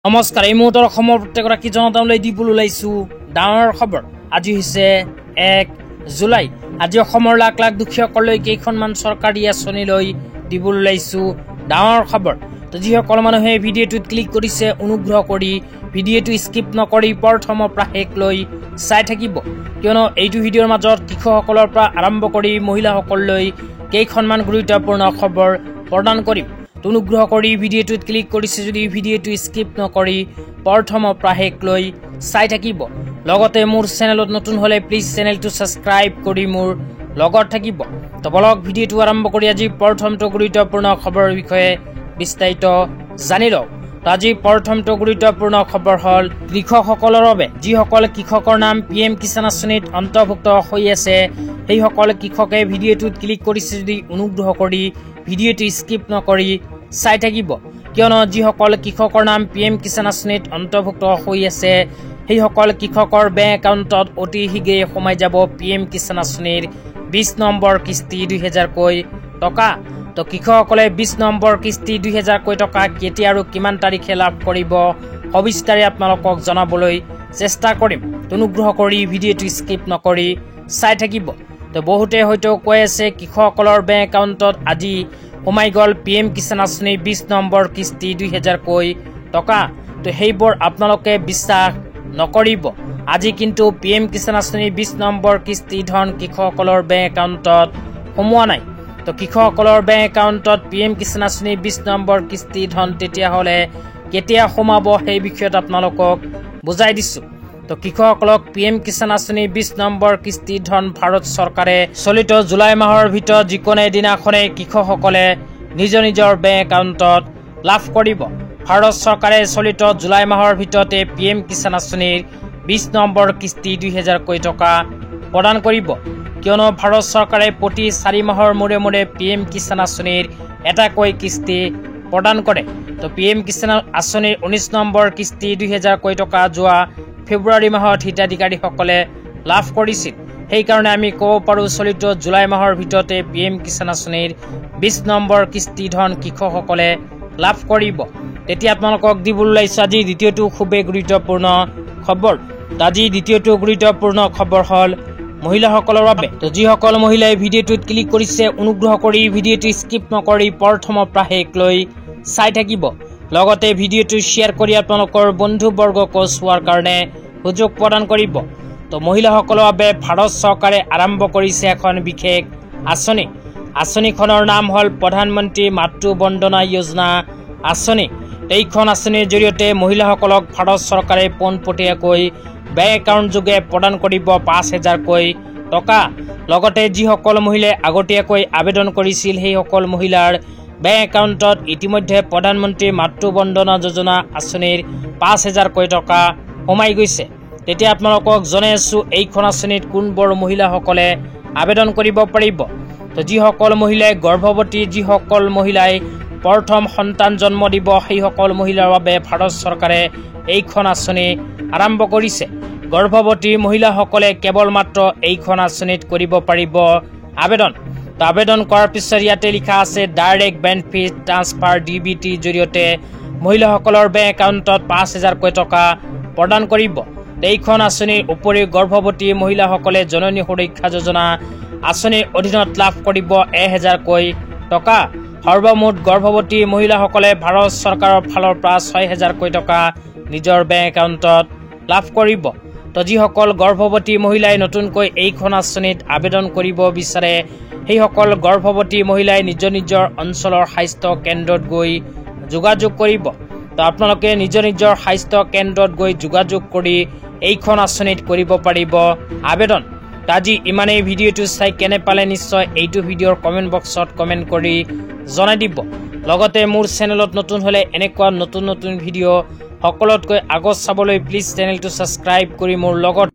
নমস্কাৰ, এই মুহূৰ্তৰ অসমৰ প্ৰত্যেকগৰাকী জনতালৈ দিবলৈ ওলাইছো ডাঙৰ খবৰ। আজি হৈছে 1 জুলাই। আজি অসমৰ লাখ লাখ দুখীয়াসকললৈ কেইখনমান চৰকাৰী আঁচনি লৈ দিবলৈ ওলাইছো ডাঙৰ খবৰ। তো যিসকল মানুহে ভিডিঅ'টোত ক্লিক কৰিছে, অনুগ্ৰহ কৰি ভিডিঅ'টো স্কিপ নকৰি প্ৰথমৰ পৰা শেষ লৈ চাই থাকিব, কিয়নো এইটো ভিডিঅ'ৰ মাজত কৃষকসকলৰ পৰা আৰম্ভ কৰি মহিলাসকললৈ কেইখনমান গুৰুত্বপূৰ্ণ খবৰ প্ৰদান কৰিম। অনুগ্ৰহ কৰি ভিডিঅ'টোত ক্লিক কৰিছে যদি ভিডিঅ'টো স্কিপ নকৰি প্ৰথমৰ পৰা শেষ লৈ চাই থাকিব। লগতে মোৰ চেনেলত নতুন হ'লে প্লিজ চেনেলটো ছাবস্ক্ৰাইব কৰি মোৰ লগত থাকিব। তো বলক ভিডিঅ'টো আৰম্ভ কৰি আজি প্ৰথমটো গুৰুত্বপূৰ্ণ খবৰৰ বিষয়ে বিস্তাৰিত জানি লওঁ। আজি প্ৰথমটো গুৰুত্বপূৰ্ণ খবৰ হ'ল কৃষকসকলৰ বাবে। যিসকল কৃষকৰ নাম PM কিষাণ আঁচনিত অন্তৰ্ভুক্ত হৈ আছে, সেইসকল কৃষকে ভিডিঅ'টোত ক্লিক কৰিছে যদি অনুগ্ৰহ কৰি ভিডিঅ'টো স্কিপ নকৰি চাই থাকিব, কিয়নো যিসকল কৃষকৰ নাম PM কিষাণ আঁচনিত অন্তৰ্ভুক্ত হৈ আছে, সেইসকল কৃষকৰ বেংক একাউণ্টত অতি শীঘ্ৰে সোমাই যাব PM কিষাণ আঁচনিৰ 20 নম্বৰ কিস্তি 2000 কৈ টকা। তো কৃষকসকলে 20 নম্বৰ কিস্তি 2000 কৈ টকা কেতিয়া আৰু কিমান তাৰিখে লাভ কৰিব সবিস্তাৰে আপোনালোকক জনাবলৈ চেষ্টা কৰিম। অনুগ্ৰহ কৰি ভিডিঅ'টো স্কিপ নকৰি চাই থাকিব। তো বহুতে হয়তো কৈ আছে কৃষকসকলৰ বেংক একাউণ্টত আজি সোমাই গ'ল PM কিষাণ আঁচনিৰ 20 নম্বৰ কিস্তি 2000 কৈ টকা। তো সেইবোৰ আপোনালোকে বিশ্বাস নকৰিব। আজি কিন্তু PM কিষাণ আঁচনিৰ 20 নম্বৰ কিস্তি ধন কৃষকসকলৰ বেংক একাউণ্টত সোমোৱা নাই। তো কৃষকসকলৰ বেংক একাউণ্টত PM কিষাণ আঁচনিৰ 20 নম্বৰ কিস্তি ধন তেতিয়াহ'লে কেতিয়া সোমাব সেই বিষয়ত আপোনালোকক বুজাই দিছোঁ। তো কৃষকসকলক PM কিষাণ আঁচনিৰ 20 নম্বৰ কিস্তি ধন ভাৰত চৰকাৰে চলিত জুলাই মাহৰ ভিতৰত যিকোনো এদিনাখনে কৃষকসকলে নিজৰ বেংক একাউণ্টত লাভ কৰিব। ভাৰত চৰকাৰে চলিত জুলাই মাহৰ ভিতৰতে PM কিষাণ আঁচনিৰ 20 নম্বৰ কিস্তি 2000 কৈ টকা প্ৰদান কৰিব, কিয়নো ভাৰত চৰকাৰে প্ৰতি 4 মাহৰ মূৰে মূৰে PM কিষাণ আঁচনিৰ এটাকৈ কিস্তি প্ৰদান কৰে। তো PM কিষাণ আঁচনিৰ 19 নম্বৰ কিস্তি 2000 কৈ টকা যোৱা ফেব্ৰুৱাৰী মাহত হিতাধিকাৰীসকলে লাভ কৰিছিল। সেইকাৰণে আমি ক'ব পাৰোঁ চলিত জুলাই মাহৰ ভিতৰতে PM কিষাণ আঁচনিৰ 20 নম্বৰ কিস্তি ধন কৃষকসকলে লাভ কৰিব। তেতিয়া আপোনালোকক দিবলৈ ওলাইছোঁ আজি দ্বিতীয়টো খুবেই গুৰুত্বপূৰ্ণ খবৰ। আজি দ্বিতীয়টো গুৰুত্বপূৰ্ণ খবৰ হ'ল মহিলাসকলৰ বাবে। তো যিসকল মহিলাই ভিডিঅ'টোত ক্লিক কৰিছে, অনুগ্ৰহ কৰি ভিডিঅ'টো স্কিপ নকৰি প্ৰথমৰ পৰা শেষ লৈ চাই থাকিব। লগতে ভিডিঅ'টো শ্বেয়াৰ কৰি আপোনালোকৰ বন্ধুবৰ্গকো চোৱাৰ কাৰণে সুযোগ প্ৰদান কৰিব। তো মহিলাসকলৰ বাবে ভাৰত চৰকাৰে আৰম্ভ কৰিছে এখন বিশেষ আঁচনি। আঁচনিখনৰ নাম হ'ল প্ৰধানমন্ত্ৰী মাতৃ বন্দনা যোজনা আঁচনি। এইখন আঁচনিৰ জৰিয়তে মহিলাসকলক ভাৰত চৰকাৰে পোনপটীয়াকৈ বেংক একাউণ্ট যোগে প্ৰদান কৰিব 5000 কৈ টকা। লগতে যিসকল মহিলাই আগতীয়াকৈ আবেদন কৰিছিল, সেইসকল মহিলাৰ বেংক একাউণ্টত ইতিমধ্যে প্ৰধানমন্ত্ৰী মাতৃ বন্দনা যোজনা আঁচনিৰ 5000 কৈ টকা সোমাই গৈছে। তেতিয়া আপোনালোকক জনাই আছোঁ এইখন আঁচনিত কোনবোৰ মহিলাসকলে আবেদন কৰিব পাৰিব। তো যিসকল মহিলাই গৰ্ভৱতী, যিসকল মহিলাই প্ৰথম সন্তান জন্ম দিব, সেইসকল মহিলাৰ বাবে ভাৰত চৰকাৰে এইখন আঁচনি আৰম্ভ কৰিছে। গৰ্ভৱতী মহিলাসকলে কেৱল মাত্ৰ এইখন আঁচনিত কৰিব পাৰিব আবেদন। তো আবেদন কৰাৰ পিছত ইয়াতে লিখা আছে ডাইৰেক্ট বেনিফিট ট্ৰান্সফাৰ DBT জৰিয়তে মহিলাসকলৰ বেংক একাউণ্টত 5000 কৈ টকা প্ৰদান কৰিব। এইখন আঁচনিৰ উপৰিও গৰ্ভৱতী মহিলাসকলে জননী সুৰক্ষা যোজনা আঁচনিৰ অধীনত লাভ কৰিব 1000 কৈ টকা। সৰ্বমুঠ গৰ্ভৱতী মহিলাসকলে ভাৰত চৰকাৰৰ ফালৰ পৰা 6000 কৈ টকা নিজৰ বেংক একাউণ্টত লাভ কৰিব। তো যিসকল গৰ্ভৱতী মহিলাই নতুনকৈ এইখন আঁচনিত আবেদন কৰিব বিচাৰে, সেইসকল গৰ্ভৱতী মহিলাই নিজৰ অঞ্চলৰ স্বাস্থ্য কেন্দ্ৰত গৈ যোগাযোগ কৰিব। তো আপোনালোকে নিজৰ স্বাস্থ্য কেন্দ্ৰত গৈ যোগাযোগ কৰি এইখন আঁচনিত কৰিব পাৰিব আবেদন। আজি ইমানেই। ভিডিঅ'টো চাই কেনে পালে নিশ্চয় এইটো ভিডিঅ'ৰ কমেণ্ট বক্সত কমেণ্ট কৰি জনাই দিব। লগতে মোৰ চেনেলত নতুন হ'লে এনেকুৱা নতুন ভিডিঅ' সকলোতকৈ আগত চাবলৈ প্লিজ চেনেলটো ছাবস্ক্ৰাইব কৰি মোৰ লগত